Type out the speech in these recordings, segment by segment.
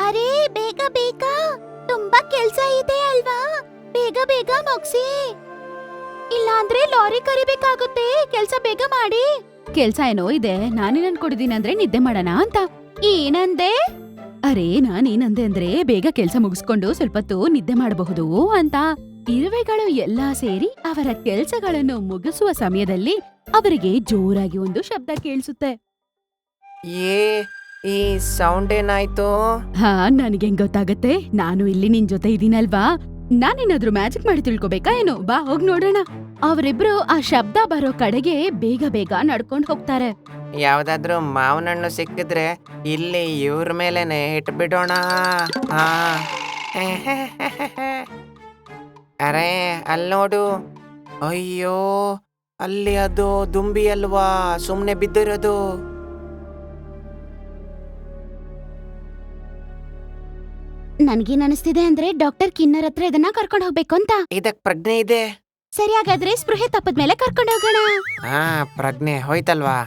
ಅರೆ ಬೇಗ ಬೇಗ, ತುಂಬಾ ಕೆಲ್ಸ ಇದೆ ಅಲ್ವಾ, ಬೇಗ ಬೇಗ ಮುಗ್ಸಿ, ಇಲ್ಲಾಂದ್ರೆ ಲಾರಿ ಕರಿಬೇಕಾಗುತ್ತೆ. ಕೆಲ್ಸ ಬೇಗ ಮಾಡಿ. ಕೆಲ್ಸ ಏನೋ ಇದೆ, ನಾನೇನ್ ಅನ್ಕೊಂಡಿದೀನಿ ಅಂದ್ರೆ ನಿದ್ದೆ ಮಾಡೋಣ ಅಂತ. ಏನಂದೆ? ಅರೆ ನಾನೇನಂದೆ ಅಂದ್ರೆ ಬೇಗ ಕೆಲ್ಸ ಮುಗಿಸ್ಕೊಂಡು ಸ್ವಲ್ಪ ಹೊತ್ತು ನಿದ್ದೆ ಮಾಡಬಹುದು ಅಂತ. ಇರುವೆಗಳು ಎಲ್ಲಾ ಸೇರಿ ಅವರ ಕೆಲ್ಸಗಳನ್ನು ಮುಗಿಸುವ ಸಮಯದಲ್ಲಿ ಅವರಿಗೆ ಜೋರಾಗಿ ಒಂದು ಶಬ್ದ ಕೇಳಿಸುತ್ತೆ. ಏ ಈ ಸೌಂಡ್ ಏನಾಯ್ತು? ಹಾ, ನನಗೆ ಹೆಂಗ್ ಗೊತ್ತಾಗತ್ತೆ? ನಾನು ಇಲ್ಲಿ ನಿನ್ ಜೊತೆ ಇದೀನಲ್ವಾ, ನಾನೇನಾದ್ರೂ ಮ್ಯಾಜಿಕ್ ಮಾಡಿ ತಿಳ್ಕೊಬೇಕಾ ಏನು? ಬಾ ಹೋಗ್ ನೋಡೋಣ. ಅವರಿಬ್ರು ಆ ಶಬ್ದ ಬರೋ ಕಡೆಗೆ ಬೇಗ ಬೇಗ ನಡ್ಕೊಂಡ್ ಹೋಗ್ತಾರೆ. ಯಾವ್ದಾದ್ರು ಮಾವಿನ ಹಣ್ಣು ಸಿಕ್ಕಿದ್ರೆ ಇಲ್ಲಿ ಇವ್ರ ಮೇಲೆನೆ ಇಟ್ಬಿಡೋಣ. ಹಾ ಅರೆ ಅಲ್ಲಿ ನೋಡು, ಅಯ್ಯೋ ಅಲ್ಲಿ ಅದು ದುಂಬಿ ಅಲ್ವಾ ಸುಮ್ನೆ ಬಿದ್ದಿರೋದು. ನನ್ಗೇನ್ ಅನಿಸ್ತಿದೆ ಅಂದ್ರೆ ಡಾಕ್ಟರ್ ಕಿನ್ನರ್ ಹತ್ರ ಇದನ್ನ ಕರ್ಕೊಂಡ್ ಹೋಗ್ಬೇಕು ಅಂತ. ಇದಕ್ ಪ್ರಜ್ಞೆ ಇದೆ. ಸರಿ, ಹಾಗಾದ್ರೆ ಸ್ಪೃಹೆ ತಪ್ಪದ್ಮೇಲೆ ಕರ್ಕೊಂಡ್ ಹೋಗೋಣ. ಹಾ ಪ್ರಜ್ಞೆ ಹೋಯ್ತಲ್ವಾ?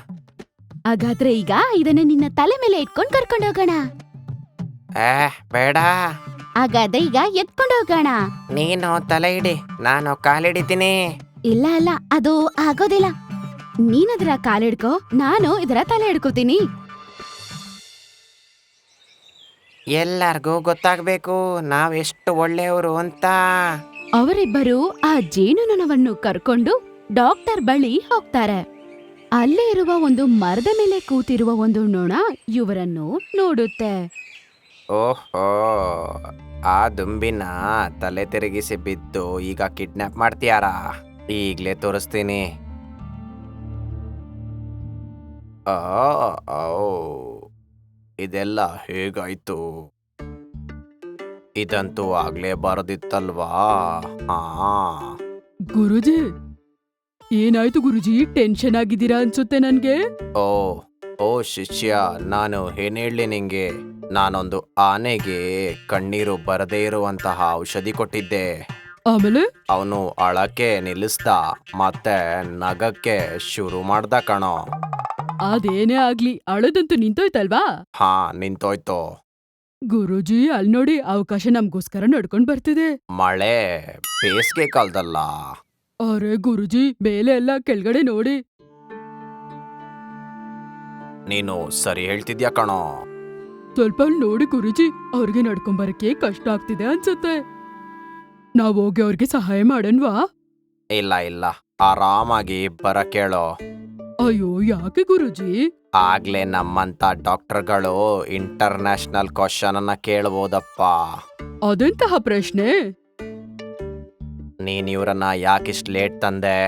ಹಾಗಾದ್ರೆ ಈಗ ಇದನ್ನ ನಿನ್ನ ತಲೆ ಮೇಲೆ ಇಟ್ಕೊಂಡ್ ಕರ್ಕೊಂಡ್ ಹೋಗೋಣ. ಬೇಡ, ಹಾಗಾದ್ರೆ ಈಗ ಎತ್ಕೊಂಡ್ ಹೋಗೋಣ. ನೀನು ತಲೆ ಇಡಿ, ನಾನು ಕಾಲಿಡಿತೀನಿ. ಇಲ್ಲ ಅಲ್ಲ, ಅದು ಆಗೋದಿಲ್ಲ. ನೀನದ್ರ ಕಾಲಿಡ್ಕೋ, ನಾನು ಇದರ ತಲೆ ಹಿಡ್ಕೋತೀನಿ. ಎಲ್ಲಾರ್ಗೂ ಗೊತ್ತಾಗ್ಬೇಕು ನಾವೆಷ್ಟು ಒಳ್ಳೆಯವರು ಅಂತ. ಅವರಿಬ್ಬರು ಆ ಜೇನುನೊಣವನ್ನು ಕರ್ಕೊಂಡು ಡಾಕ್ಟರ್ ಬಳಿ ಹೋಗ್ತಾರೆ. ಅಲ್ಲೇ ಇರುವ ಒಂದು ಮರದ ಮೇಲೆ ಕೂತಿರುವ ಒಂದು ನೊಣ ಇವರನ್ನು ನೋಡುತ್ತೆ. ಓಹೋ, ಆ ದುಂಬಿನ ತಲೆ ತಿರುಗಿಸಿ ಬಿದ್ದು ಈಗ ಕಿಡ್ನಾಪ್ ಮಾಡ್ತೀಯಾರಾ? ಈಗ್ಲೇ ತೋರಿಸ್ತೀನಿ. ಆ, ಔ, ಇದೆಲ್ಲ ಹೇಗಾಯ್ತು? ಇದಂತೂ ಆಗ್ಲೇ ಬರದಿತ್ತಲ್ವಾ? ಹಾ ಗುರುಜಿ, ಏನಾಯ್ತು ಗುರುಜಿ? ಟೆನ್ಷನ್ ಆಗಿದ್ದೀರಾ ಅನ್ಸುತ್ತೆ ನನ್ಗೆ. ಓ ಓ ಶಿಷ್ಯ, ನಾನು ಏನ್ ಹೇಳಿ ನಿಂಗೆ, ನಾನೊಂದು ಆನೆಗೆ ಕಣ್ಣೀರು ಬರದೇ ಇರುವಂತಹ ಔಷಧಿ ಕೊಟ್ಟಿದ್ದೆ. ಆಮೇಲೆ ಅವನು ಅಳಕ್ಕೆ ನಿಲ್ಲಿಸ್ದ, ಮತ್ತೆ ನಗಕ್ಕೆ ಶುರು ಮಾಡ್ದ ಕಣೋ. ಅದೇನೇ ಆಗ್ಲಿ, ಅಳದಂತೂ ನಿಂತೋಯ್ತಲ್ವಾ? ಹಾ ನಿಂತೋಯ್ತು. ಗುರುಜಿ, ಅಲ್ ನೋಡಿ, ಅವಕಾಶ ನಮ್ಗೋಸ್ಕರ ನಡ್ಕೊಂಡ್ ಬರ್ತಿದೆ. ಮಳೆ ಬೇಸಿಗೆ ಕಾಲದಲ್ಲ. ಅರೆ ಗುರುಜಿ, ಮೇಲೆ ಎಲ್ಲ ಕೆಳಗಡೆ ನೋಡಿ. ನೀನು ಸರಿ ಹೇಳ್ತಿದ್ಯಾ ಕಣೋ. ಸ್ವಲ್ಪ ಅಲ್ ನೋಡಿ ಗುರುಜಿ, ಅವ್ರಿಗೆ ನಡ್ಕೊಂಬರಕ್ಕೆ ಕಷ್ಟ ಆಗ್ತಿದೆ ಅನ್ಸುತ್ತೆ. ನಾವ್ ಹೋಗಿ ಅವ್ರಿಗೆ ಸಹಾಯ ಮಾಡನ್ವಾ? ಇಲ್ಲ ಇಲ್ಲ, ಆರಾಮಾಗಿ ಬರಕೇಳೋ. ಅಯ್ಯೋ, ಯಾಕೆ ಗುರುಜಿ? ಆಗ್ಲೇ ನಮ್ಮಂತ ಡಾಕ್ಟರ್ಗಳು ಇಂಟರ್ನ್ಯಾಷನಲ್ ಕ್ವಶನ್ ಅನ್ನ ಕೇಳ್ಬೋದಪ್ಪ. ಅದೆಂತಹ ಪ್ರಶ್ನೆ? ನೀನ್ ಇವ್ರನ್ನ ಯಾಕಿಷ್ಟು ಲೇಟ್ ತಂದೆ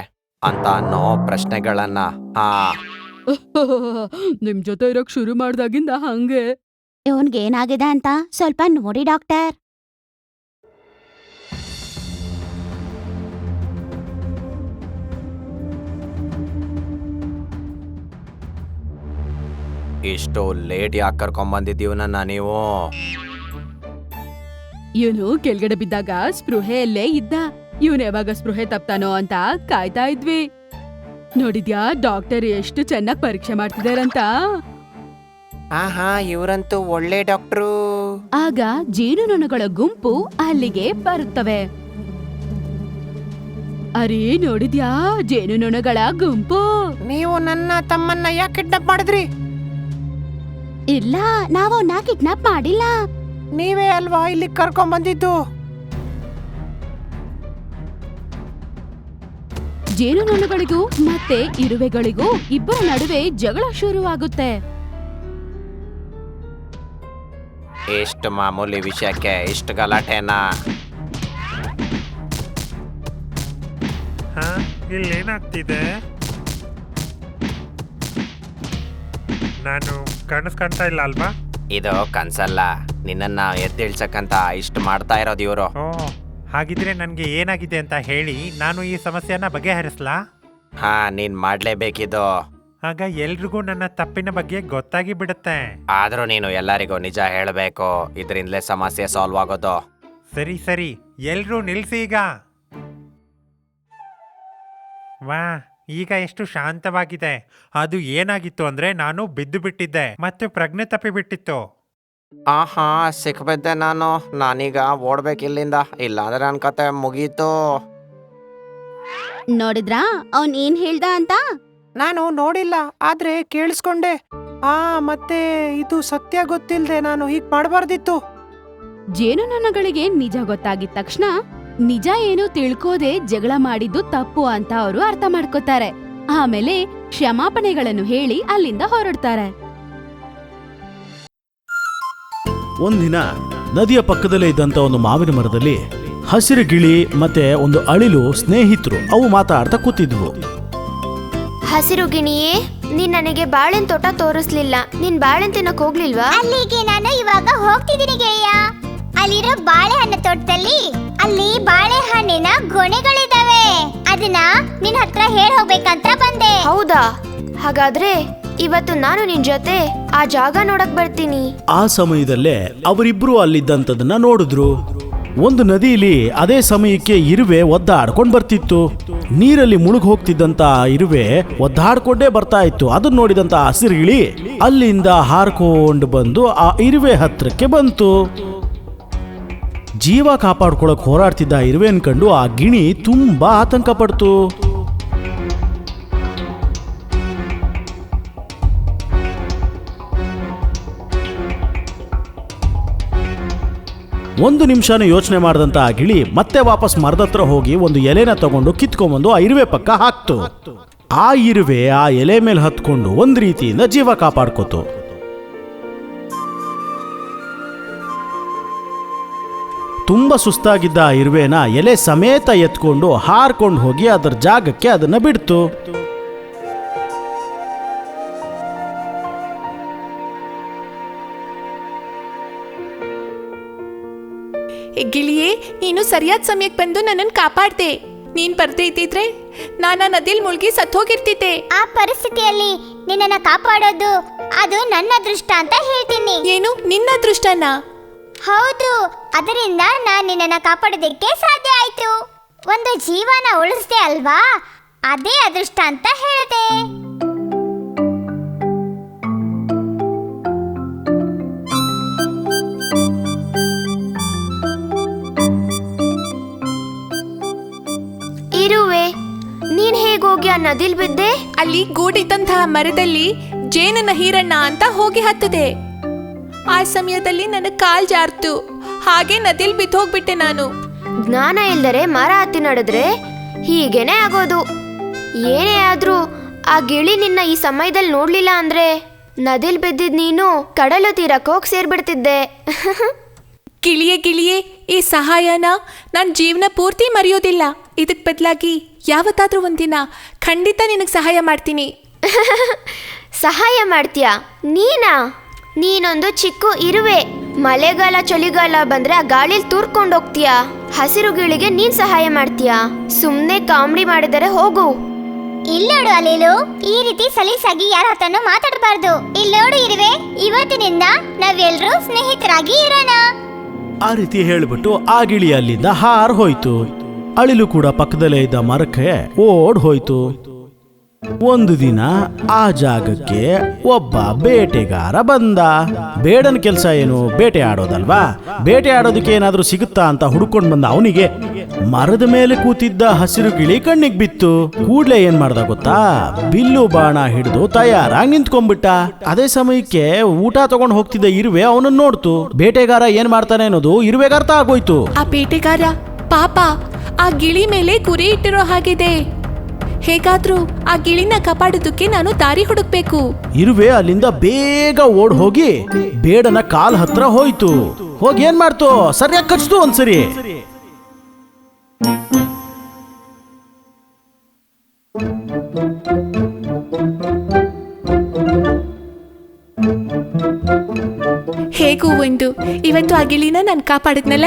ಅಂತ ಅನ್ನೋ ಪ್ರಶ್ನೆಗಳನ್ನ. ಹಾ ನಿಮ್ ಜೊತೆ ಇರೋಕ್ ಶುರು ಮಾಡ್ದಾಗಿಂದ ಹಂಗೆ. ಇವನ್ಗೆ ಏನಾಗಿದೆ ಅಂತ ಸ್ವಲ್ಪ ನೋಡಿ ಡಾಕ್ಟರ್. ಇಷ್ಟು ಲೇಟ್ ಯಾಕೆ ಕರ್ಕೊಂಬಂದಿದ್ದೀವನ್ನ ನೀವು? ಇವನು ಕೆಳಗಡೆ ಬಿದ್ದಾಗ ಸ್ಪೃಹೆಯಲ್ಲೇ ಇದ್ದ. ಇವನ್ ಯಾವಾಗ ಸ್ಪೃಹೆ ತಪ್ತಾನೋ ಅಂತ ಕಾಯ್ತಾ ಇದ್ವಿ. ನೋಡಿದ್ಯಾ ಡಾಕ್ಟರ್ ಎಷ್ಟು ಚೆನ್ನಾಗ್ ಪರೀಕ್ಷೆ ಮಾಡ್ತಿದಾರಂತ. ಹಾ ಇವ್ರಂತೂ ಒಳ್ಳೆ ಡಾಕ್ಟ್ರು. ಆಗ ಜೇನುನೊಣಗಳ ಗುಂಪು ಅಲ್ಲಿಗೆ ಬರುತ್ತವೆ. ಅರೇ ನೋಡಿದ್ಯಾ, ಜೇನುನೊಣಗಳ ಗುಂಪು. ನೀವು ನನ್ನ ತಮ್ಮನ್ನ ಯಾಕೆ ಕಿಡ್ನಾಪ್ ಮಾಡಿದ್ರಿ? ಇಲ್ಲ, ನಾವು ಅವನ್ನ ಕಿಡ್ನಾಪ್ ಮಾಡಿಲ್ಲ. ನೀವೇ ಅಲ್ವಾ ಇಲ್ಲಿ ಕರ್ಕೊಂಬಂದಿದ್ದು? ಜೇನುನೊಣಗಳಿಗೂ ಮತ್ತೆ ಇರುವೆಗಳಿಗೂ ಇಬ್ಬರ ನಡುವೆ ಜಗಳ ಶುರುವಾಗುತ್ತೆ. ಇಷ್ಟು ಮಾಮೂಲಿ ವಿಷಯಕ್ಕೆ ಇಷ್ಟು ಗಲಾಟೆನಾ? ಇಲ್ಲೇನಾಗ್ತಿದೆ? ನಾನು ಕಾಣಿಸ್ಕೊಂತ ಇಲ್ಲ ಅಲ್ವಾ? ಇದು ಕನ್ಸಲ್ಲ, ನಿನ್ನನ್ನ ಎತ್ತಿಳ್ಸಕ್ಕಂತ ಇಷ್ಟು ಮಾಡ್ತಾ ಇರೋದು ಇವರು. ಓ, ಹಾಗಿದ್ರೆ ನನಗೆ ಏನಾಗಿದೆ ಅಂತ ಹೇಳಿ ನಾನು ಈ ಸಮಸ್ಯೆನ ಬಗೆಹರಿಸ್ಲಾ? ಹಾ ನೀನ್ ಮಾಡ್ಲೇಬೇಕಿದು. ಆಗ ಎಲ್ರಿಗೂ ನನ್ನ ತಪ್ಪಿನ ಬಗ್ಗೆ ಗೊತ್ತಾಗಿ ಬಿಡುತ್ತೆ. ಆದ್ರೂ ನೀನು ಎಲ್ಲರಿಗೂ ನಿಜ ಹೇಳಬೇಕು, ಇದರಿಂದಲೇ ಸಮಸ್ಯೆ ಸಾಲ್ವ್ ಆಗೋದು. ಸರಿ ಸರಿ, ಎಲ್ರೂ ನಿಲ್ಸಿ ಈಗ. ವಾ, ಈಗ ಎಷ್ಟು ಶಾಂತವಾಗಿದೆ. ಅದು ಏನಾಗಿತ್ತು ಅಂದ್ರೆ ನಾನು ಬಿದ್ದು ಬಿಟ್ಟಿದ್ದೆ ಮತ್ತೆ ಪ್ರಜ್ಞೆ ತಪ್ಪಿ ಬಿಟ್ಟಿತ್ತು. ಆಹಾ ಸಿಕ್ಬಿದ್ದೆ ನಾನೀಗ ಓಡ್ಬೇಕಿಲ್ಲಿಂದ, ಇಲ್ಲಾಂದ್ರೆ ನನ್ನ ಕತೆ ಮುಗೀತು. ನೋಡಿದ್ರಾ ಅವ್ನ್ ಏನ್ ಹೇಳ್ದ ಅಂತ? ನಾನು ನೋಡಿಲ್ಲ, ಆದ್ರೆ ಕೇಳಿಸ್ಕೊಂಡೆ. ಮತ್ತೆ ಇದು ಸತ್ಯ ಗೊತ್ತಿಲ್ದೆ ನಾನು ಹೀಗ್ ಮಾಡಬಾರ್ದಿತ್ತು. ಜೇನುನೊಣಗಳಿಗೆ ನಿಜ ಗೊತ್ತಾಗಿದ ತಕ್ಷಣ ನಿಜ ಏನು ತಿಳ್ಕೋದೆ ಜಗಳ ಮಾಡಿದ್ದು ತಪ್ಪು ಅಂತ ಅವರು ಅರ್ಥ ಮಾಡ್ಕೋತಾರೆ. ಆಮೇಲೆ ಕ್ಷಮಾಪಣೆಗಳನ್ನು ಹೇಳಿ ಅಲ್ಲಿಂದ ಹೊರಡ್ತಾರೆ. ಒಂದಿನ ನದಿಯ ಪಕ್ಕದಲ್ಲೇ ಇದ್ದಂತ ಒಂದು ಮಾವಿನ ಮರದಲ್ಲಿ ಹಸಿರು ಗಿಳಿ ಮತ್ತೆ ಒಂದು ಅಳಿಲು ಸ್ನೇಹಿತರು ಅವು ಮಾತಾಡ್ತಾ ಕೂತಿದ್ವು. ಹಸಿರು ಗಿಣಿಯೇ, ನೀನ್ ನನಗೆ ಬಾಳೆನ್ ತೋಟ ತೋರಿಸ್ಲಿಲ್ಲ. ನೀನ್ ಬಾಳೆನ್ ತಿನ್ನಕ್ ಹೋಗ್ಲಿಲ್ವಾ? ಅಲ್ಲಿಗೆ ನಾನು ಇವಾಗ ಹೋಗ್ತಿದ್ದೀನಿ ಗೆಳೆಯ. ಅಲ್ಲಿರೋ ಬಾಳೆಹಣ್ಣು ತೋಟದಲ್ಲಿ ಅಲ್ಲಿ ಬಾಳೆಹಣ್ಣಿನ ಗೊನೆಗಳಿದಾವೆ. ಅದನ್ನ ನಿನ್ ಹತ್ರ ಹೇಳ್ ಹೋಗ್ಬೇಕಂತ ಬಂದೆ. ಹೌದಾ? ಹಾಗಾದ್ರೆ ಇವತ್ತು ನಾನು ನಿನ್ ಜೊತೆ ಆ ಜಾಗ ನೋಡಕ್ ಬರ್ತೀನಿ. ಆ ಸಮಯದಲ್ಲೇ ಅವರಿಬ್ರು ಅಲ್ಲಿದ್ದಂಥದನ್ನ ನೋಡಿದ್ರು. ಒಂದು ನದಿಯಲ್ಲಿ ಅದೇ ಸಮಯಕ್ಕೆ ಇರುವೆ ಒದ್ದಾಡ್ಕೊಂಡ್ ಬರ್ತಿತ್ತು. ನೀರಲ್ಲಿ ಮುಳುಗ್ ಹೋಗ್ತಿದ್ದಂತ ಇರುವೆ ಒದ್ದಾಡ್ಕೊಂಡೇ ಬರ್ತಾ ಇತ್ತು. ಅದನ್ನ ನೋಡಿದಂತ ಹಸಿರು ಗಿಳಿ ಅಲ್ಲಿಂದ ಹಾರ್ಕೊಂಡು ಬಂದು ಆ ಇರುವೆ ಹತ್ರಕ್ಕೆ ಬಂತು. ಜೀವ ಕಾಪಾಡ್ಕೊಳಕ್ ಹೋರಾಡ್ತಿದ್ದ ಇರುವೆನ್ ಕಂಡು ಆ ಗಿಣಿ ತುಂಬಾ ಆತಂಕ ಪಡ್ತು. ಒಂದು ನಿಮಿಷನೂ ಯೋಚನೆ ಮಾಡಿದಂತ ಆ ಗಿಳಿ ಮತ್ತೆ ವಾಪಸ್ ಮರದತ್ರ ಹೋಗಿ ಒಂದು ಎಲೆನ ತಗೊಂಡು ಕಿತ್ಕೊಂಡ್ಬಂದು ಆ ಇರುವೆ ಪಕ್ಕ ಹಾಕ್ತು. ಆ ಇರುವೆ ಆ ಎಲೆ ಮೇಲೆ ಹತ್ಕೊಂಡು ಒಂದ್ ರೀತಿಯಿಂದ ಜೀವ ಕಾಪಾಡ್ಕೋತು. ತುಂಬಾ ಸುಸ್ತಾಗಿದ್ದ ಆ ಇರುವೆನ ಎಲೆ ಸಮೇತ ಎತ್ಕೊಂಡು ಹಾರ್ಕೊಂಡು ಹೋಗಿ ಅದರ ಜಾಗಕ್ಕೆ ಅದನ್ನ ಬಿಡ್ತು. ಗಿಳಿಯೇ, ನೀನು ಸರಿಯಾದ ಸಮಯಕ್ಕೆ ಬಂದು ನನ್ನನ್ನು ಕಾಪಾಡ್ದೆ. ನೀನ್ ಬರ್ದೇ ಇದ್ದಿದ್ರೆ ನಾನು ನದಿಲ್ ಮುಳುಗಿ ಸತ್ತೋಗಿರ್ತಿದ್ದೆ. ಆ ಪರಿಸ್ಥಿತಿಯಲ್ಲಿ ನಿನ್ನನ್ನ ಕಾಪಾಡೋದು ಅದು ನನ್ನ ಅದೃಷ್ಟ ಅಂತ ಹೇಳ್ತೀನಿ. ಏನು, ನಿನ್ನ ಅದೃಷ್ಟನ? ಹೌದು, ಅದರಿಂದ ನಾನು ನಿನ್ನನ್ನ ಕಾಪಾಡೋದಕ್ಕೆ ಸಾಧ್ಯ ಆಯ್ತು. ಒಂದು ಜೀವನ ಉಳಿಸ್ದೆ ಅಲ್ವಾ, ಅದೇ ಅದೃಷ್ಟ ಅಂತ ಹೇಳಿದೆ. ಇರುವೆ, ನೀನ್ ಹೇಗೋಗಿ ಆ ನದಿಲ್ ಬಿದ್ದೆ? ಅಲ್ಲಿ ಗೂಡಿದ್ದಂತಹ ಮರದಲ್ಲಿ ಜೇನಿನ ಹೀರಣ್ಣ ಅಂತ ಹೋಗಿ ಹತ್ತದೆ. ಆ ಸಮಯದಲ್ಲಿ ನನ್ನ ಕಾಲ್ ಜಾರ್ತು, ಹಾಗೆ ನದಿಲ್ ಬಿದ್ದೋಗ್ಬಿಟ್ಟೆ ನಾನು. ಜ್ಞಾನ ಇಲ್ದರೆ ಮರ ಹತ್ತಿ ನಡೆದ್ರೆ ಹೀಗೇನೆ ಆಗೋದು. ಏನೇ ಆದ್ರೂ ಆ ಗಿಳಿ ನಿನ್ನ ಈ ಸಮಯದಲ್ಲಿ ನೋಡ್ಲಿಲ್ಲ ಅಂದ್ರೆ ನದಿಲ್ ಬಿದ್ದಿದ್ ನೀನು ಕಡಲು ತೀರಕ್ಕೆ ಹೋಗಿ ಸೇರ್ಬಿಡ್ತಿದ್ದೆ. ಗಿಳಿಯೇ, ಈ ಸಹಾಯನ ನನ್ನ ಜೀವನ ಪೂರ್ತಿ ಮರೆಯೋದಿಲ್ಲ. ಇದಕ್ ಬದಲಾಗಿ ಯಾವತ್ತಾದ್ರೂ ಒಂದಿನ ಖಂಡಿತ ನಿನಗೆ ಸಹಾಯ ಮಾಡ್ತೀನಿ. ಸಹಾಯ ಮಾಡ್ತೀಯಾ? ನೀನಾ? ನೀನೊಂದು ಚಿಕ್ಕ ಇರುವೆ. ಮಳೆಗಾಲ ಚಳಿಗಾಲ ಬಂದ್ರೆ ಆ ಗಾಳಿಲಿ ತೂರ್ಕೊಂಡೋಗ್ತೀಯಾ. ಹಸಿರು ಗಿಳಿಗೆ ನೀನ್ ಸಹಾಯ ಮಾಡ್ತೀಯಾ? ಸುಮ್ನೆ ಕಾಮಿಡಿ ಮಾಡಿದರೆ ಹೋಗು. ಇಲ್ಲೋಡು ಅಲಿಲು, ಈ ರೀತಿ ಸಲೀಸಾಗಿ ಯಾರ ಹತ್ರನೂ ಮಾತಾಡಬಾರ್ದು. ಇಲ್ಲೋಡು ಇರುವೆ, ಇವತ್ತಿನಿಂದ ನಾವೆಲ್ಲರೂ ಸ್ನೇಹಿತರಾಗಿ ಇರೋಣ. ಆ ರೀತಿ ಹೇಳ್ಬಿಟ್ಟು ಆ ಗಿಳಿ ಅಲ್ಲಿಂದ ಹಾರ್ ಹೋಯ್ತು. ಅಳಿಲು ಕೂಡ ಪಕ್ಕದಲ್ಲೇ ಇದ್ದ ಮರಕ್ಕೆ ಓಡ್ ಹೋಯ್ತು. ಒಂದು ದಿನ ಆ ಜಾಗಕ್ಕೆ ಒಬ್ಬ ಬೇಟೆಗಾರ ಬಂದ. ಬೇಡನ ಕೆಲಸ ಏನು, ಬೇಟೆ ಆಡೋದಲ್ವಾ? ಬೇಟೆ ಆಡೋದಕ್ಕೆ ಏನಾದ್ರೂ ಸಿಗುತ್ತಾ ಅಂತ ಹುಡ್ಕೊಂಡ್ ಬಂದ ಅವನಿಗೆ ಮರದ ಮೇಲೆ ಕೂತಿದ್ದ ಹಸಿರು ಗಿಳಿ ಕಣ್ಣಿಗೆ ಬಿತ್ತು. ಕೂಡ್ಲೆ ಏನ್ ಮಾಡ್ದ ಗೊತ್ತಾ? ಬಿಲ್ಲು ಬಾಣ ಹಿಡಿದು ತಯಾರಾಗಿ ನಿಂತ್ಕೊಂಡ್ಬಿಟ್ಟ. ಅದೇ ಸಮಯಕ್ಕೆ ಊಟ ತಗೊಂಡ್ ಹೋಗ್ತಿದ್ದ ಇರುವೆ ಅವನನ್ನ ನೋಡ್ತು. ಬೇಟೆಗಾರ ಏನ್ ಮಾಡ್ತಾನೆ ಅನ್ನೋದು ಇರುವೆಗೆ ಅರ್ಥ ಆಗೋಯ್ತು. ಆ ಬೇಟೆಗಾರ ಪಾಪ ಆ ಗಿಳಿ ಮೇಲೆ ಗುರಿ ಇಟ್ಟಿರೋ ಹಾಗಿದೆ. ಹೇಗಾದ್ರೂ ಆ ಗಿಳಿನ ಕಾಪಾಡೋದಕ್ಕೆ ನಾನು ದಾರಿ ಹುಡುಕ್ಬೇಕು. ಇರುವೆ ಅಲ್ಲಿಂದ ಬೇಗ ಓಡ್ ಹೋಗಿ ಬೇಡನ ಕಾಲ್ ಹತ್ರ ಹೋಯ್ತು. ಹೋಗಿ ಏನ್ ಮಾಡ್ತು? ಸರಿಯಾಗಿ ಕಚ್ತು ಒಂದ್ಸರಿ. ಹೇಗೂ ಒಂದು ಇವತ್ತು ಆ ಗಿಳಿನ ನಾನು ಕಾಪಾಡಿದ್ನಲ್ಲ.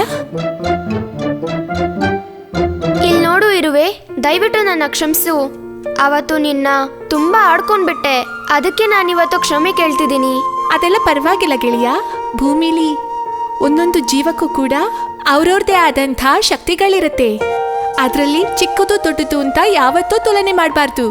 ಇಲ್ಲಿ ನೋಡು ಇರುವೆ, ದಯವಿಟ್ಟು ನನ್ನ ಕ್ಷಮಿಸು. ಅವತ್ತು ನಿನ್ನ ತುಂಬಾ ಆಡ್ಕೊಂಡ್ಬಿಟ್ಟೆ. ಅದಕ್ಕೆ ನಾನಿವತ್ತು ಕ್ಷಮೆ ಕೇಳ್ತಿದ್ದೀನಿ. ಅದೆಲ್ಲ ಪರವಾಗಿಲ್ಲ ಗೆಳೆಯ. ಭೂಮಿಲಿ ಒಂದೊಂದು ಜೀವಕ್ಕೂ ಕೂಡ ಅವ್ರವ್ರದೇ ಆದಂಥ ಶಕ್ತಿಗಳಿರುತ್ತೆ. ಅದರಲ್ಲಿ ಚಿಕ್ಕದು ದೊಡ್ಡದು ಅಂತ ಯಾವತ್ತೂ ತುಲನೆ ಮಾಡಬಾರ್ದು.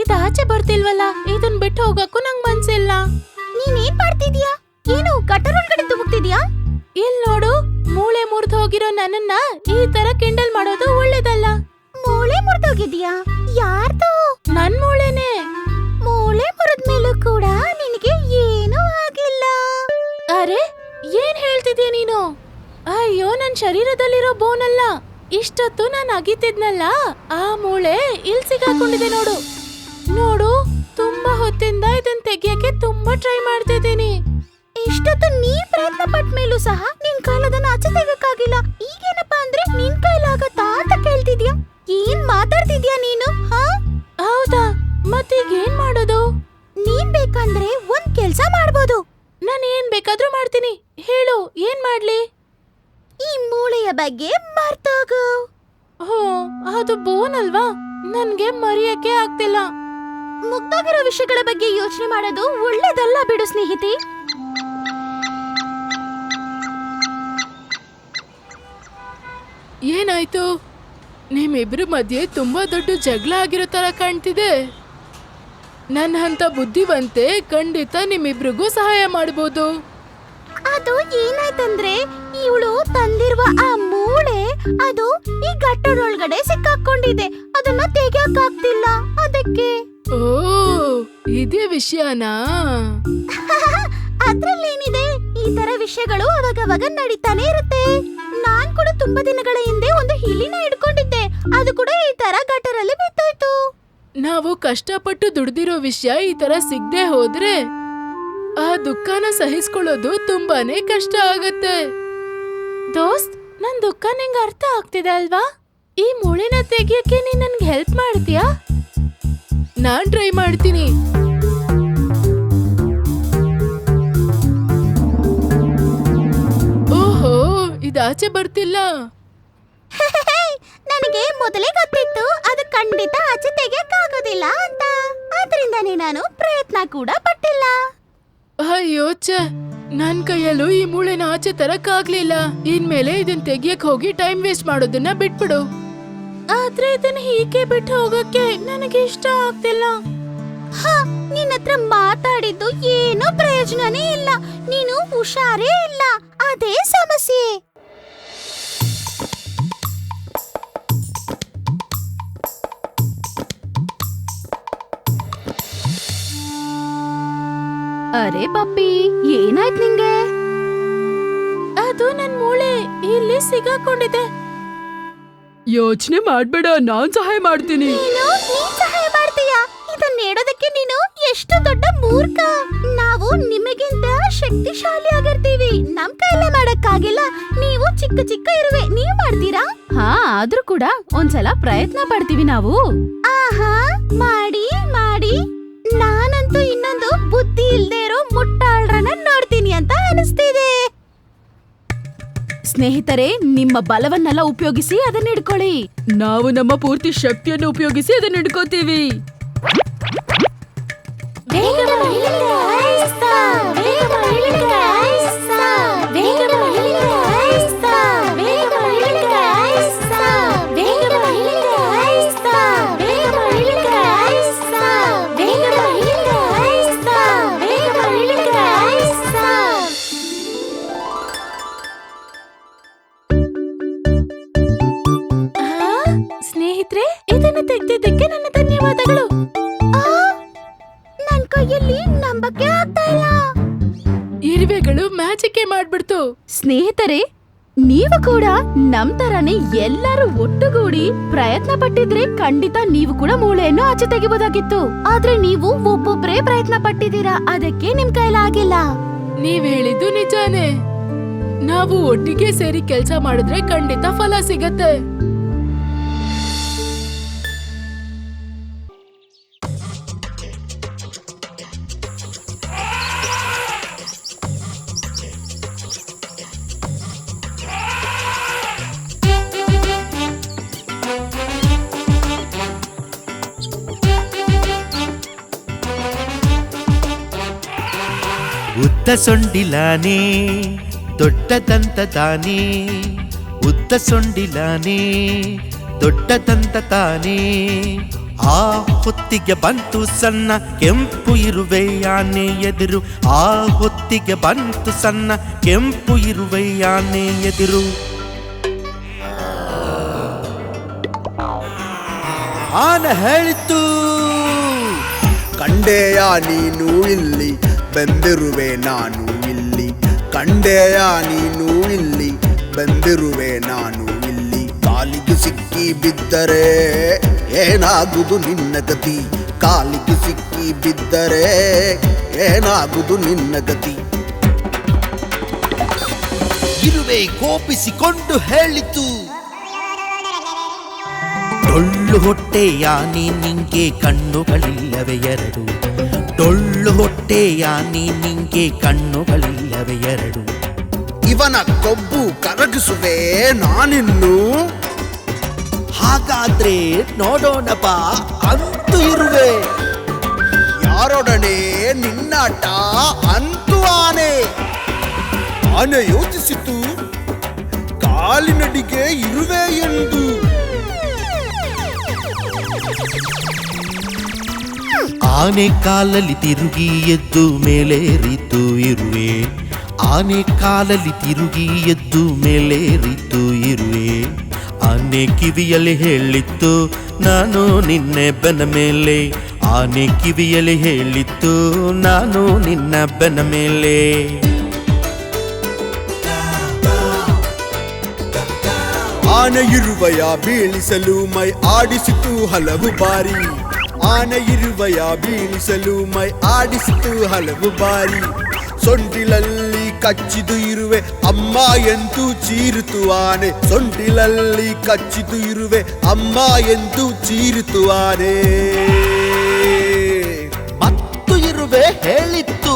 ಇದಾಚೆ ಬರ್ತಿಲ್ವಲ್ಲ, ಇದನ್ ಬಿಟ್ಟು ಹೋಗಕ್ಕೂ ನಂಗ್ ಮನ್ಸಿಲ್ಲ. ನೀನೇನ್ ಮಾಡ್ತಿದ್ಯಾ? ಏನು ಗಟ್ಟರ್ ಒಳಗಡೆ ತುಮುಕ್ತಿದ್ಯಾ? ಇಲ್ ನೋಡು, ಮೂಳೆ ಮುರಿದು ಹೋಗಿರೋ ನನ್ನನ್ನ ಈ ತರ ಕಿಂಡಲ್ ಮಾಡೋದು ಒಳ್ಳೇದಲ್ಲ. ಮೂಳೆ ಮುರಿದೋಗಿದ್ಯಾ? ಯಾರ್ದು? ನನ್ ಮೂಳೆನೆ. ಮೂಳೆ ಮುರಿದ್ಮೇಲೂ ಕೂಡ ನಿನಗೆ ಏನೂ ಆಗಿಲ್ಲ. ಅರೆ, ಏನ್ ಹೇಳ್ತಿದ್ಯಾ ನೀನು? ಅಯ್ಯೋ, ನನ್ ಶರೀರದಲ್ಲಿರೋ ಬೋನ್ ಅಲ್ಲ, ಇಷ್ಟೊತ್ತು ನಾನ್ ಅಗಿತಿದ್ನಲ್ಲ ಆ ಮೂಳೆ ಇಲ್ ಸಿಗಾಕೊಂಡಿದೆ ನೋಡು. ನೋಡು, ತುಂಬಾ ಹೊತ್ತಿಂದ ಇದನ್ ತೆಗಿಯಕ್ಕೆ ತುಂಬಾ ಟ್ರೈ ಮಾಡ್ತಿದ್ದೀನಿ. ಇಷ್ಟೊತ್ತು ನೀನ್ ಪ್ರಯತ್ನ ಪಟ್ಟ ಮೇಲೂ ಸಹ ನಿನ್ ಕೈಲದನ್ನ ಆಚೆ ತೆಗಕ್ಕಾಗಿಲ್ಲ. ಈಗೇನಪ್ಪಾ ಅಂದ್ರೆ ನಿನ್ ಕೈಲಾಗತ್ತಾ ಅಂತ ಕೇಳ್ತಿದ್ಯಾ? ಏನ್ ಮಾತಾಡ್ತಿದ್ಯಾ ನೀನು? ಹೌದಾ? ಮತ್ತೀಗ ಏನ್ ಮಾಡೋದು? ನೀನ್ ಬೇಕಂದ್ರೆ ಒಂದ್ ಕೆಲ್ಸ ಮಾಡ್ಬೋದು. ನಾನ್ ಏನ್ ಬೇಕಾದ್ರೂ ಮಾಡ್ತೀನಿ, ಹೇಳು, ಏನ್ ಮಾಡ್ಲಿ? ಈ ಮೂಳೆಯ ಬಗ್ಗೆ ಮರ್ತೋಗು. ಹೋ, ಅದು ಬೋನ್ ಅಲ್ವಾ, ನನ್ಗೆ ಮರೆಯಕ್ಕೆ ಆಗ್ತಿಲ್ಲ. ಮುಗ್ದೋಗಿರೋ ವಿಷಯಗಳ ಬಗ್ಗೆ ಯೋಚನೆ ಮಾಡೋದು ಒಳ್ಳೇದಲ್ಲ ಬಿಡು ಸ್ನೇಹಿತಿ. ಏನಾಯ್ತು? ನಿಮ್ಮಿಬ್ರ ಮಧ್ಯೆ ತುಂಬಾ ದೊಡ್ಡ ಜಗಳ ಆಗಿರೋ ತರ ಕಾಣ್ತಿದೆ. ನನ್ನ ಹಂತ ಬುದ್ಧಿವಂತೆ ಖಂಡಿತ ನಿಮ್ಮಿಬ್ರಿಗೂ ಸಹಾಯ ಮಾಡ್ಬೋದು. ಅದು ಏನಾಯ್ತಂದ್ರೆ, ಇವಳು ತಂದಿರುವ ಆ ಮೂಳೆ ಅದು ಈ ಗಟ್ಟರೊಳಗಡೆ ಸಿಕ್ಕಾಕೊಂಡಿದೆ. ಅದನ್ನ ತೆಗಿಯಕ್ಕಾಗ್ತಿಲ್ಲ, ಅದಕ್ಕೆ. ಓ, ಇದೇ ವಿಷಯನಾ? ಅದ್ರಲ್ಲೇನಿದೆ, ಈ ತರ ವಿಷಯಗಳು ಅವಾಗವಾಗ ನಡೀತಾನೆ ಇರುತ್ತೆ. ನಾನ್ ಕೂಡ ತುಂಬಾ ದಿನಗಳ ಹಿಂದೆ ಒಂದು ಹಿಲಿನ ಹಿಡ್ಕೊಂಡಿದ್ದೆ, ಅದು ಕೂಡ ಈ ತರ ಗಟ್ಟರಲ್ಲಿ ಬಿತ್ತೋಯ್ತು. ನಾವು ಕಷ್ಟಪಟ್ಟು ದುಡ್ದಿರೋ ವಿಷಯ ಈ ತರ ಸಿಗದೆ ಹೋದ್ರೆ ಆ ದುಃಖನ ಸಹಿಸ್ಕೊಳ್ಳೋದು ತುಂಬಾನೇ ಕಷ್ಟ ಆಗತ್ತೆ. ದೋಸ್ತ್, ನನ್ ದುಃಖ ನಿಂಗೆ ಅರ್ಥ ಆಗ್ತಿದೆ ಅಲ್ವಾ? ಈ ಮೂಳೆನ ತೆಗಿಯಕ್ಕೆ ನೀನ್ ನನ್ಗೆ ಹೆಲ್ಪ್ ಮಾಡ್ತೀಯಾ? ನಾನ್ ಟ್ರೈ ಮಾಡ್ತೀನಿ. ಓಹೋ, ಇದಾಚೆ ಬರ್ತಿಲ್ಲ. ನನಗೆ ಮೊದಲೇ ಗೊತ್ತಿತ್ತು ಅದು ಖಂಡಿತ ಆಚೆ ತೆಗಿಯಕ್ಕಾಗೋದಿಲ್ಲ ಅಂತ. ಆದ್ರಿಂದಾನೇ ನಾನು ಪ್ರಯತ್ನ ಕೂಡ ಪಟ್ಟಿಲ್ಲ. ಅಯ್ಯೋ ಛೆ, ನನ್ ಕೈಯಲ್ಲೂ ಈ ಮೂಳೆನ ಆಚೆ ತರಕ್ಕಾಗ್ಲಿಲ್ಲ. ಇನ್ಮೇಲೆ ಇದನ್ ತೆಗಿಯಕ್ ಹೋಗಿ ಟೈಮ್ ವೇಸ್ಟ್ ಮಾಡೋದನ್ನ ಬಿಟ್ಬಿಡು. ಆದ್ರೆ ಇದನ್ನ ಹೀಗೆ ಬಿಟ್ಟು ಹೋಗಕ್ಕೆ ನನಗೆ ಇಷ್ಟ ಆಗ್ತಿಲ್ಲ. ನಿನ್ನತ್ರ ಮಾತಾಡಿದ್ದು ಏನೋ ಪ್ರಯೋಜನನೇ ಇಲ್ಲ. ನೀನು ಹುಷಾರೇ ಇಲ್ಲ, ಅದೇ ಸಮಸ್ಯೆ. ಅರೆ ಪಪ್ಪಿ, ಏನಾಯ್ತು ನಿಂಗೆ? ಅದು ನನ್ ಮೂಳೆ ಇಲ್ಲಿ ಸಿಗಾಕೊಂಡಿದೆ. ಯೋಚನೆ ಮಾಡ್ಬೇಡ, ನಾನ್ ಸಹಾಯ ಮಾಡ್ತೀನಿ. ನೀನು ನೀನ್ ಸಹಾಯ ಮಾಡ್ತೀಯಾ? ಇದನ್ನ ನೀಡೋದಕ್ಕೆ ನೀನು ಎಷ್ಟು ದೊಡ್ಡ ಮೂರ್ಖ. ನಾವು ನಿಮಗಿಂತ ಶಕ್ತಿಶಾಲಿ ಆಗಿರ್ತೀವಿ, ನಮ್ ಕೈಲೇ ಮಾಡಕ್ಕಾಗಿಲ್ಲ. ನೀವು ಚಿಕ್ಕ ಚಿಕ್ಕ ಇರುವೆ, ನೀವ್ ಮಾಡ್ತೀರಾ? ಆದ್ರೂ ಕೂಡ ಒಂದ್ಸಲ ಪ್ರಯತ್ನ ಪಡ್ತೀವಿ ನಾವು. ಆಹಾ, ಮಾಡಿ ಮಾಡಿ. ನಾನಂತೂ ಇನ್ನೊಂದು ಬುದ್ಧಿ ಇಲ್ದೇ ಇರೋ ಮುಟ್ಟಾಳ್ರನ್ನ ನೋಡ್ತೀನಿ ಅಂತ ಅನಿಸ್ತಿದೆ. ಸ್ನೇಹಿತರೆ, ನಿಮ್ಮ ಬಲವನ್ನೆಲ್ಲ ಉಪಯೋಗಿಸಿ ಅದನ್ನ ಹಿಡ್ಕೊಳ್ಳಿ. ನಾವು ನಮ್ಮ ಪೂರ್ತಿ ಶಕ್ತಿಯನ್ನು ಉಪಯೋಗಿಸಿ ಅದನ್ನ ಹಿಡ್ಕೋತೀವಿ. ಸ್ನೇಹಿತರೆ, ಇದನ್ನ ತೆಗ್ದಿದ್ದಕ್ಕೆ ನನ್ನ ಧನ್ಯವಾದಗಳು. ನನ್ ಕೈಯಲ್ಲಿ ನಂಬಕ್ಕೆ ಆಗ್ತಾ ಇಲ್ಲ. ಇರುವೆಗಳು ಮ್ಯಾಜಿಕ್ ಮಾಡ್ಬಿಡ್ತು. ಸ್ನೇಹಿತರೆ, ನೀವು ಕೂಡ ನಮ್ ತರಾನೇ ಎಲ್ಲರೂ ಒಟ್ಟುಗೂಡಿ ಪ್ರಯತ್ನ ಪಟ್ಟಿದ್ರೆ ಖಂಡಿತ ನೀವು ಕೂಡ ಮೂಳೆಯನ್ನು ಆಚೆ ತೆಗಿಬಹುದಾಗಿತ್ತು. ಆದ್ರೆ ನೀವು ಒಬ್ಬೊಬ್ರೇ ಪ್ರಯತ್ನ ಪಟ್ಟಿದ್ದೀರಾ, ಅದಕ್ಕೆ ನಿಮ್ ಕೈಲಾಗಿಲ್ಲ. ನೀವ್ ಹೇಳಿದ್ದು ನಿಜಾನೇ. ನಾವು ಒಟ್ಟಿಗೆ ಸೇರಿ ಕೆಲ್ಸ ಮಾಡಿದ್ರೆ ಖಂಡಿತ ಫಲ ಸಿಗತ್ತೆ. ಉದ್ದ ಸೊಂಡಿಲಾನೆ ದೊಡ್ಡ ದಂತ ತಾನೆ, ಉದ್ದ ಸೊಂಡಿಲಾನೆ ದೊಡ್ಡ ದಂತ ತಾನೆ, ಆ ಹೊತ್ತಿಗೆ ಬಂತು ಸಣ್ಣ ಕೆಂಪು ಇರುವೆ ಆನೆ ಎದುರು. ಆ ಹೊತ್ತಿಗೆ ಬಂತು ಸಣ್ಣ ಕೆಂಪು ಇರುವೆ ಆನೆ ಎದುರು. ಆನೆ ಹೇಳಿತು, ಕಂಡೆಯ ನೀನು ಇಲ್ಲಿ, ಬಂದಿರುವೆ ನಾನು ಇಲ್ಲಿ. ಕಂಡೆಯ ನೀನು ಇಲ್ಲಿ, ಬಂದಿರುವೆ ನಾನು ಇಲ್ಲಿ. ಕಾಲಿಗೆ ಸಿಕ್ಕಿ ಬಿದ್ದರೆ ಏನಾಗುವುದು ನಿನ್ನ ಗತಿ. ಕಾಲಿಗೆ ಸಿಕ್ಕಿ ಬಿದ್ದರೆ ಏನಾಗುವುದು ನಿನ್ನ ಗತಿ. ಇರುವೆ ಕೋಪಿಸಿಕೊಂಡು ಹೇಳಿತು, ಡೊಳ್ಳು ಹೊಟ್ಟೆಯ ನಿಂಗೆ ಕಣ್ಣುಗಳಿಲ್ಲವೆ ಎರಡು. ಡೊಳ್ಳು ಹೊಟ್ಟೆಯ ನಿಂಗೆ ಕಣ್ಣುಗಳಿಲ್ಲವೆ ಎರಡು. ಇವನ ಕೊಬ್ಬು ಕರಗಿಸುವೆ ನಾನಿನ್ನು. ಹಾಗಾದ್ರೆ ನೋಡೋಣ ಬಾ ಅಂತೂ ಇರುವೆ. ಯಾರೊಡನೆ ನಿನ್ನಾಟ ಅಂತೂ ಆನೆ. ಆನೆ ಯೋಚಿಸಿತು, ಕಾಲಿನಡಿಗೆ ಇರುವೆ ಎಂದು. ಆನೆ ಕಾಲಲ್ಲಿ ತಿರುಗಿ ಎದ್ದು ಮೇಲೇರಿತು ಇರುವೆ. ಆನೆ ಕಾಲಲ್ಲಿ ತಿರುಗಿ ಎದ್ದು ಮೇಲೇರಿತು ಇರುವೆ. ಆನೆ ಕಿವಿಯಲ್ಲಿ ಹೇಳಿತ್ತು, ನಾನು ನಿನ್ನೆ ಬೆನ್ನ ಮೇಲೆ. ಆನೆ ಕಿವಿಯಲ್ಲಿ ಹೇಳಿತ್ತು, ನಾನು ನಿನ್ನ ಬೆನ್ನ ಮೇಲೆ. ಆನೆ ಇರುವೆಯ ಬೀಳಿಸಲು ಮೈ ಆಡಿಸಿತು ಹಲವು ಬಾರಿ. ಆನೆ ಇರುವೆಯ ಬೀಳಿಸಲು ಮೈ ಆಡಿಸಿತು ಹಲವು ಬಾರಿ. ಸೊಂಡಿಲಲ್ಲಿ ಕಚ್ಚಿದು ಇರುವೆ ಅಮ್ಮ ಎಂದು ಚೀರಿತು ಆನೆ. ಸೊಂಡಿಲಲ್ಲಿ ಕಚ್ಚಿದು ಇರುವೆ ಅಮ್ಮ ಎಂದು ಚೀರಿತು ಆನೆ. ಮತ್ತು ಇರುವೆ ಹೇಳಿತ್ತು,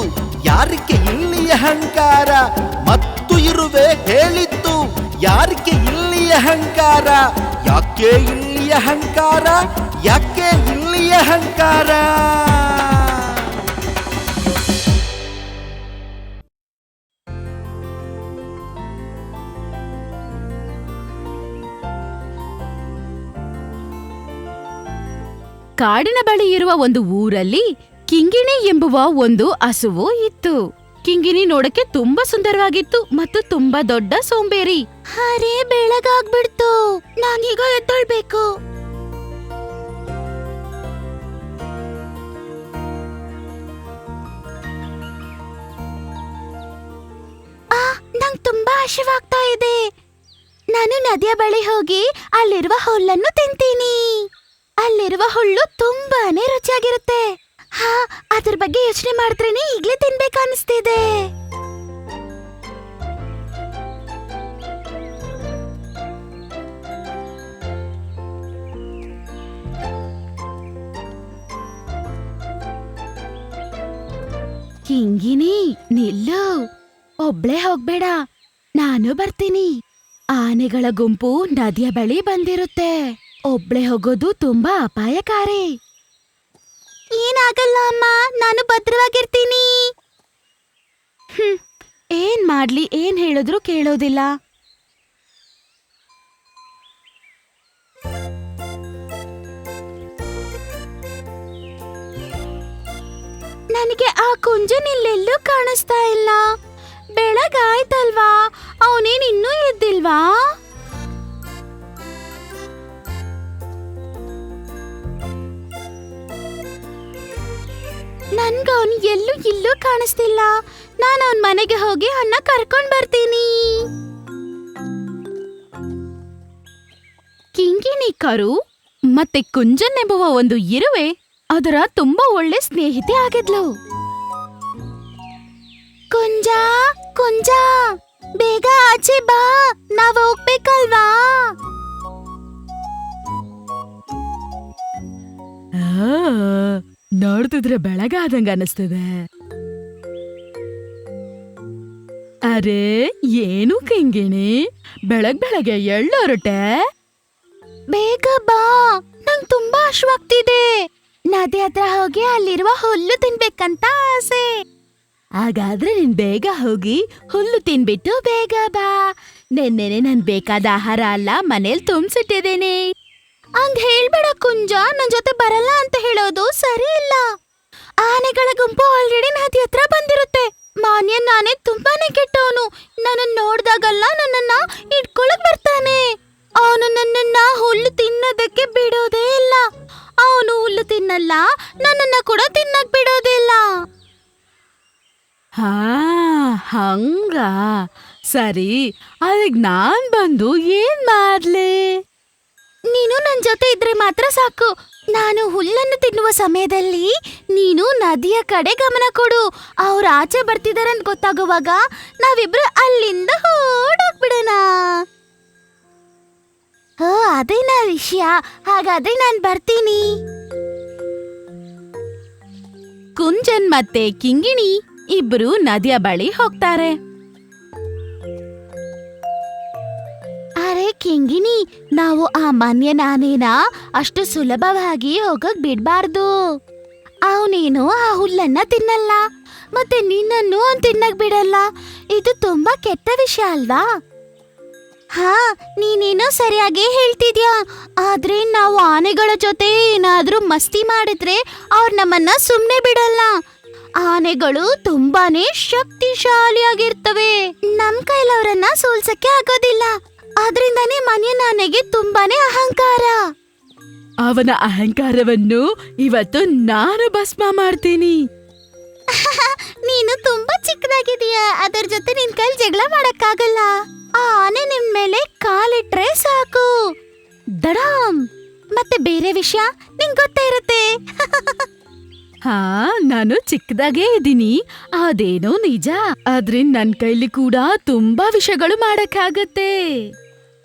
ಯಾರಿಗೆ ಇಲ್ಲಿ ಅಹಂಕಾರ. ಮತ್ತು ಇರುವೆ ಹೇಳಿತ್ತು, ಯಾರಿಗೆ ಇಲ್ಲಿ ಅಹಂಕಾರ. ಯಾಕೆ ಇಲ್ಲಿ ಅಹಂಕಾರ, ಯಾಕೆ ಇಲ್ಲಿ ಅಹಂಕಾರ. ಕಾಡಿನ ಬಳಿ ಇರುವ ಒಂದು ಊರಲ್ಲಿ ಕಿಂಗಿಣಿ ಎಂಬುವ ಒಂದು ಹಸುವು ಇತ್ತು. ಕಿಂಗಿಣಿ ನೋಡಕ್ಕೆ ತುಂಬಾ ಸುಂದರವಾಗಿತ್ತು ಮತ್ತು ತುಂಬಾ ದೊಡ್ಡ ಸೋಂಬೇರಿ. ಅರೆ, ಬೆಳಗಾಗ್ಬಿಡ್ತು, ನಾನೀಗ ಎದ್ದೊಳ್ಬೇಕು. ನಂಗ್ ತುಂಬಾ ಹಸಿವಾಗ್ತಾ ಇದೆ. ನಾನು ನದಿಯ ಬಳಿ ಹೋಗಿ ಅಲ್ಲಿರುವ ಹುಲ್ಲನ್ನು ತಿಂತೀನಿ. ಅಲ್ಲಿರುವ ಹುಲ್ಲು ತುಂಬಾನೇ ರುಚಿಯಾಗಿರುತ್ತೆ. ಹಾ, ಅದ್ರ ಬಗ್ಗೆ ಯೋಚನೆ ಮಾಡಿದ್ರೇನೆ ಈಗ್ಲೇ ತಿನ್ಬೇಕನ್ನಿಸ್ತಿದೆ. ಕಿಂಗಿಣಿ, ನಿಲ್ಲು, ಒಬ್ಳೇ ಹೋಗ್ಬೇಡ, ನಾನು ಬರ್ತೀನಿ. ಆನೆಗಳ ಗುಂಪು ನದಿಯ ಬಳಿ ಬಂದಿರುತ್ತೆ. ಒಬ್ಳೆ ಹೋಗೋದು ತುಂಬಾ ಅಪಾಯಕಾರಿ. ಏನಾಗಲ್ಲ ಅಮ್ಮ, ನಾನು ಭದ್ರವಾಗಿರ್ತೀನಿ. ಏನ್ ಮಾಡ್ಲಿ, ಏನ್ ಹೇಳಿದ್ರು ಕೇಳೋದಿಲ್ಲ. ನನಗೆ ಆ ಕುಂಜನಿಲ್ಲೆಲ್ಲೂ ಕಾಣಿಸ್ತಾ ಇಲ್ಲ. ಬೆಳಗಾಯ್ತಲ್ವಾ, ಅವನೇನ್ ಇನ್ನೂ ಎದ್ದಿಲ್ವಾ? ನನ್ಗವನ್ ಎಲ್ಲೂ ಇಲ್ಲೂ ಕಾಣಿಸ್ತಿಲ್ಲ. ನಾನು ಅವನ್ ಮನೆಗೆ ಹೋಗಿ ಅವನ್ನ ಕರ್ಕೊಂಡ್ ಬರ್ತೀನಿ. ಕಿಂಗಿಣಿ ಕರು ಮತ್ತೆ ಕುಂಜನ್ ಎಂಬುವ ಒಂದು ಇರುವೆ ಅದರ ತುಂಬಾ ಒಳ್ಳೆ ಸ್ನೇಹಿತೆ ಆಗಿದ್ಲು. ಕುಂಜ, ಕುಂಜ, ಬೇಗ ಆಚೆ ಬಾ, ನಾವ್ ಹೋಗ್ಬೇಕಲ್ವಾ? ನೋಡ್ತಿದ್ರೆ ಬೆಳಗಾದಂಗ ಅನಿಸ್ತದೆ. ಅರೆ, ಏನು ಕಿಂಗಿಣಿ, ಬೆಳಗ್ಗೆ ಎಳ್ಳೊರಟೆ? ಬೇಗ ಬಾ, ನಂಗ್ ತುಂಬಾ ಹಶ್ವಾಗ್ತಿದೆ. ನದಿ ಹತ್ರ ಹೋಗಿ ಅಲ್ಲಿರುವ ಹುಲ್ಲು ತಿನ್ಬೇಕಂತ ಆಸೆ. ಹಾಗಾದ್ರೆ ನೀನ್ ಬೇಗ ಹೋಗಿ ಹುಲ್ಲು ತಿನ್ಬಿಟ್ಟು ಬೇಗ ಬಾ. ನೆನ್ನೆನೆ ನನ್ ಬೇಕಾದ ಆಹಾರ ಅಲ್ಲ ಮನೇಲಿ ತುಂಬಿಸಿಟ್ಟಿದ್ದೇನೆ. ಹಂಗ್ ಹೇಳ್ಬೇಡ ಕುಂಜ ನನ್ ಜೊತೆ ಬರಲ್ಲ ಅಂತ ಹೇಳೋದು ಸರಿ ಇಲ್ಲ. ಆನೆಗಳ ಗುಂಪು ಆಲ್ರೆಡಿ ನದಿ ಹತ್ರ ಬಂದಿರುತ್ತೆ. ಮಾನ್ಯನ್ ಆನೆ ತುಂಬಾನೇ ಕೆಟ್ಟವನು. ನನ್ನ ನೋಡ್ದಾಗಲ್ಲ ನನ್ನನ್ನ ಇಟ್ಕೊಳಕ್ ಬರ್ತಾನೆ. ಅವನು ನನ್ನನ್ನ ಹುಲ್ಲು ತಿನ್ನೋದಕ್ಕೆ ಬಿಡೋದೇ ಇಲ್ಲ. ಅವನು ಹುಲ್ಲು ತಿನ್ನಲ್ಲ, ನನ್ನನ್ನ ಕೂಡ ತಿನ್ನಕ್ ಬಿಡೋದೇ ಇಲ್ಲ. ಹಾ ಹಂಗ ಸರಿ, ಅದಕ್ಕೆ ನಾನ್ ಬಂದು ಏನ್ ಮಾಡ್ಲಿ? ನೀನು ನನ್ ಜೊತೆ ಇದ್ರೆ ಮಾತ್ರ ಸಾಕು. ನಾನು ಹುಲ್ಲನ್ನು ತಿನ್ನುವ ಸಮಯದಲ್ಲಿ ನೀನು ನದಿಯ ಕಡೆ ಗಮನ ಕೊಡು. ಅವ್ರ ಆಚೆ ಬರ್ತಿದಾರೆ ಅಂತ ಗೊತ್ತಾಗುವಾಗ ನಾವಿಬ್ರು ಅಲ್ಲಿಂದ ಓಡೋಗ್ಬಿಡೋಣ. ಓ ಅದೇನಾ ವಿಷಯ? ಹಾಗಾದ್ರೆ ನಾನ್ ಬರ್ತೀನಿ. ಕುಂಜನ್ ಮತ್ತೆ ಕಿಂಗಿಣಿ ಇಬ್ರು ನದಿಯ ಬಳಿ ಹೋಗ್ತಾರೆ. ಅರೆ ಕಿಂಗಿಣಿ, ನಾವು ಆ ಮಾನ್ಯನ ಆನೆನ ಅಷ್ಟು ಸುಲಭವಾಗಿ ಹೋಗಕ್ ಬಿಡ್ಬಾರ್ದು. ಅವನೇನು ಆ ಹುಲ್ಲನ್ನ ತಿನ್ನಲ್ಲ, ಮತ್ತೆ ನಿನ್ನನ್ನು ಅವ್ನ್ ತಿನ್ನಕ್ ಬಿಡಲ್ಲ. ಇದು ತುಂಬಾ ಕೆಟ್ಟ ವಿಷಯ ಅಲ್ವಾ? ಹಾ, ನೀನೇನೋ ಸರಿಯಾಗಿ ಹೇಳ್ತಿದ್ಯಾ. ಆದ್ರೆ ನಾವು ಆನೆಗಳ ಜೊತೆ ಏನಾದ್ರೂ ಮಸ್ತಿ ಮಾಡಿದ್ರೆ ಅವ್ರು ನಮ್ಮನ್ನ ಸುಮ್ನೆ ಬಿಡಲ್ಲ. ಆನೆಗಳು ತುಂಬಾನೇ ಶಕ್ತಿಶಾಲಿಯಾಗಿರ್ತವೆ. ನಮ್ ಕೈಲವ್ರನ್ನ ಸೋಲ್ಸಕ್ಕೆ ಆಗೋದಿಲ್ಲ. ಆದ್ರಿಂದಾನೇ ಮಾನ್ಯನ ಆನೆಗೆ ತುಂಬಾನೇ ಅಹಂಕಾರ. ಅವನ ಅಹಂಕಾರವನ್ನು ಇವತ್ತು ನಾನು ಭಸ್ಮ ಮಾಡ್ತೀನಿ. ನೀನು ತುಂಬಾ ಚಿಕ್ಕದಾಗಿದೀಯ. ಅದರ ಜೊತೆ ನಿನ್ ಕೈಲಿ ಜಗಳ ಮಾಡಕ್ಕಾಗಲ್ಲ. ಆ ಆನೆ ನಿನ್ ಮೇಲೆ ಕಾಲಿಟ್ರೆ ಸಾಕು, ದಡಾಮ್. ಮತ್ತೆ ಬೇರೆ ವಿಷಯ ನಿಂಗ್ ಗೊತ್ತೇ ಇರುತ್ತೆ. ಹಾ, ನಾನು ಚಿಕ್ಕದಾಗೇ ಇದ್ದೀನಿ, ಅದೇನೋ ನಿಜ. ಆದ್ರೆ ನನ್ ಕೈಲಿ ಕೂಡ ತುಂಬಾ ವಿಷಯಗಳು ಮಾಡಕ್ಕಾಗತ್ತೆ.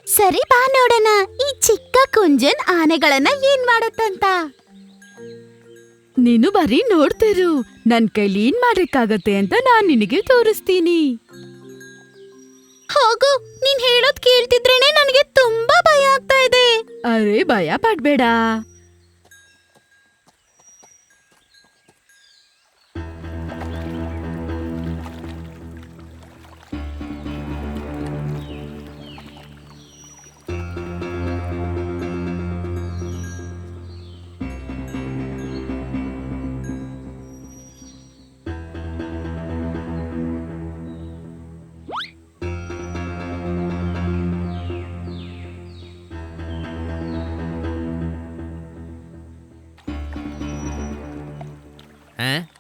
ಸರಿ ಬಾ ನೋಡೋಣ, ಈ ಚಿಕ್ಕ ಕುಂಜನ್ ಆನೆಗಳನ್ನ ಏನ್ ಮಾಡತ್ತಂತ. ನೀನು ಬರೀ ನೋಡ್ತಿರು, ನನ್ ಕೈಲಿ ಏನ್ ಮಾಡಕ್ಕಾಗತ್ತೆ ಅಂತ ನಾನ್ ನಿನಗೆ ತೋರಿಸ್ತೀನಿ. ಹೋಗು, ನೀನ್ ಹೇಳೋದ್ ಕೇಳ್ತಿದ್ರೇನೆ ನನಗೆ ತುಂಬಾ ಭಯ ಆಗ್ತಾ ಇದೆ. ಅರೆ ಭಯ ಪಡ್ಬೇಡ.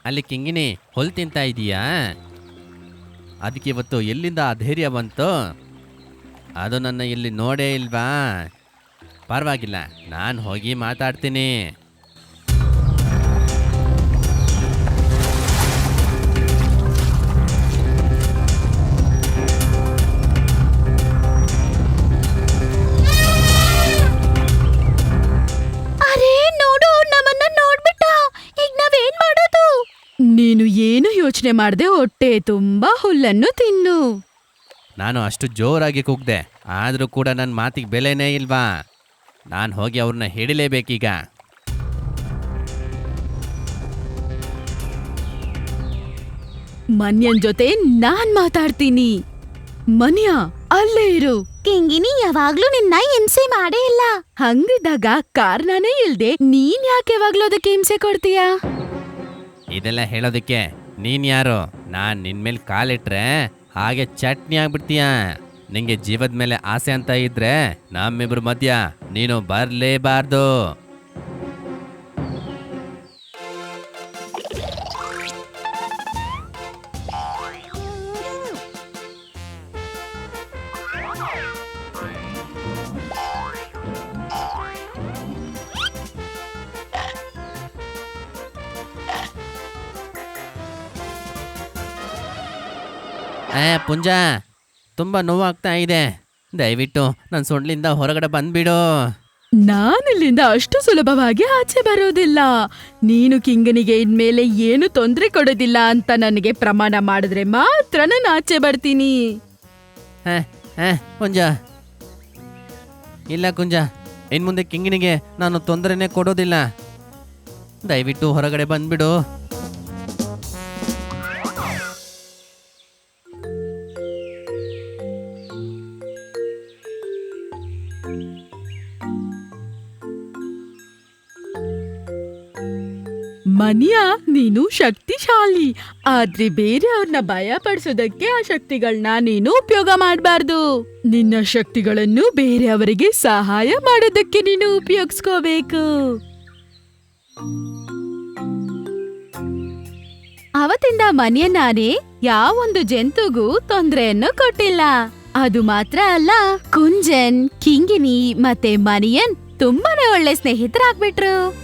ಅಲ್ಲಿ ಕಿಂಗಿನಿ ಹೊಲ್ ತಿಂತ ಇದೀಯಾ? ಅದಕ್ಕೆ ಇವತ್ತು ಎಲ್ಲಿಂದ ಆ ಧೈರ್ಯ ಬಂತು? ಅದು ನನ್ನ ಇಲ್ಲಿ ನೋಡೇ ಇಲ್ವಾ? ಪರವಾಗಿಲ್ಲ, ನಾನು ಹೋಗಿ ಮಾತಾಡ್ತೀನಿ. ಅರೆ ನೋಡು, ನಮ್ಮನ್ನ ನೋಡ್ಬಿಟ್ಟ. ಈಗ ನಾವೇನ್ ಮಾಡೋದು? ನೀನು ಏನು ಯೋಚನೆ ಮಾಡದೆ ಹೊಟ್ಟೆ ತುಂಬಾ ಹುಲ್ಲನ್ನು ತಿನ್ನು. ನಾನು ಅಷ್ಟು ಜೋರಾಗಿ ಕೂಗ್ದೆ, ಆದರೂ ಕೂಡ ನನ್ನ ಮಾತಿಗೆ ಬೆಲೆನೇ ಇಲ್ವಾ? ನಾನು ಹೋಗಿ ಅವ್ರನ್ನ ಹಿಡಿಲೇಬೇಕೀಗ. ಮನ್ಯನ್ ಜೊತೆ ನಾನ್ ಮಾತಾಡ್ತೀನಿ. ಮನ್ಯ ಅಲ್ಲೇ ಇರು. ಕಿಂಗಿನಿ ಯಾವಾಗ್ಲೂ ನಿನ್ನ ಹಿಂಸೆ ಮಾಡೇ ಇಲ್ಲ. ಹಂಗಿದ್ದಾಗ ಕಾರಣನೇ ಇಲ್ದೆ ನೀನ್ ಯಾಕೆ ಯಾವಾಗ್ಲೂ ಅದಕ್ಕೆ ಹಿಂಸೆ ಕೊಡ್ತೀಯಾ? ಇದೆಲ್ಲ ಹೇಳೋದಕ್ಕೆ ನೀನ್ ಯಾರು? ನಾನು ನಿನ್ ಮೇಲೆ ಕಾಲಿಟ್ರೆ ಹಾಗೆ ಚಟ್ನಿ ಆಗ್ಬಿಡ್ತೀಯ. ನಿಂಗೆ ಜೀವದ ಮೇಲೆ ಆಸೆ ಅಂತ ಇದ್ರೆ ನಮ್ಮಿಬ್ರ ಮಧ್ಯ ನೀನು ಬರ್ಲೇಬಾರ್ದು. ಪುಂಜ, ತುಂಬ ನೋವಾಗ್ತಾ ಇದೆ. ದಯವಿಟ್ಟು ನನ್ನ ಸೊಂಡ್ಲಿಂದ ಹೊರಗಡೆ ಬಂದ್ಬಿಡು. ನಾನಿಲ್ಲಿಂದ ಅಷ್ಟು ಸುಲಭವಾಗಿ ಆಚೆ ಬರೋದಿಲ್ಲ. ನೀನು ಕಿಂಗನಿಗೆ ಇನ್ಮೇಲೆ ಏನು ತೊಂದರೆ ಕೊಡೋದಿಲ್ಲ ಅಂತ ನನಗೆ ಪ್ರಮಾಣ ಮಾಡಿದ್ರೆ ಮಾತ್ರ ನಾನು ಆಚೆ ಬರ್ತೀನಿ. ಕುಂಜ, ಇಲ್ಲ ಕುಂಜ, ಇನ್ ಮುಂದೆ ಕಿಂಗನಿಗೆ ನಾನು ತೊಂದರೆನೇ ಕೊಡೋದಿಲ್ಲ. ದಯವಿಟ್ಟು ಹೊರಗಡೆ ಬಂದ್ಬಿಡು. ಮನಿಯಾ, ನೀನು ಶಕ್ತಿಶಾಲಿ, ಆದ್ರೆ ಬೇರೆಯವ್ರನ್ನ ಭಯ ಪಡಿಸೋದಕ್ಕೆ ಆ ಶಕ್ತಿಗಳನ್ನ ನೀನು ಉಪಯೋಗ ಮಾಡಬಾರ್ದು. ನಿನ್ನ ಶಕ್ತಿಗಳನ್ನು ಬೇರೆಯವರಿಗೆ ಸಹಾಯ ಮಾಡೋದಕ್ಕೆ ನೀನು ಉಪಯೋಗಿಸ್ಕೋಬೇಕು. ಅವತ್ತಿಂದ ಮನಿಯನಾನೆ ಯಾವೊಂದು ಜಂತುಗೂ ತೊಂದರೆಯನ್ನು ಕೊಟ್ಟಿಲ್ಲ. ಅದು ಮಾತ್ರ ಅಲ್ಲ, ಕುಂಜನ್, ಕಿಂಗಿನಿ ಮತ್ತೆ ಮನಿಯನ್ ತುಂಬಾನೇ ಒಳ್ಳೆ ಸ್ನೇಹಿತರಾಗ್ಬಿಟ್ರು.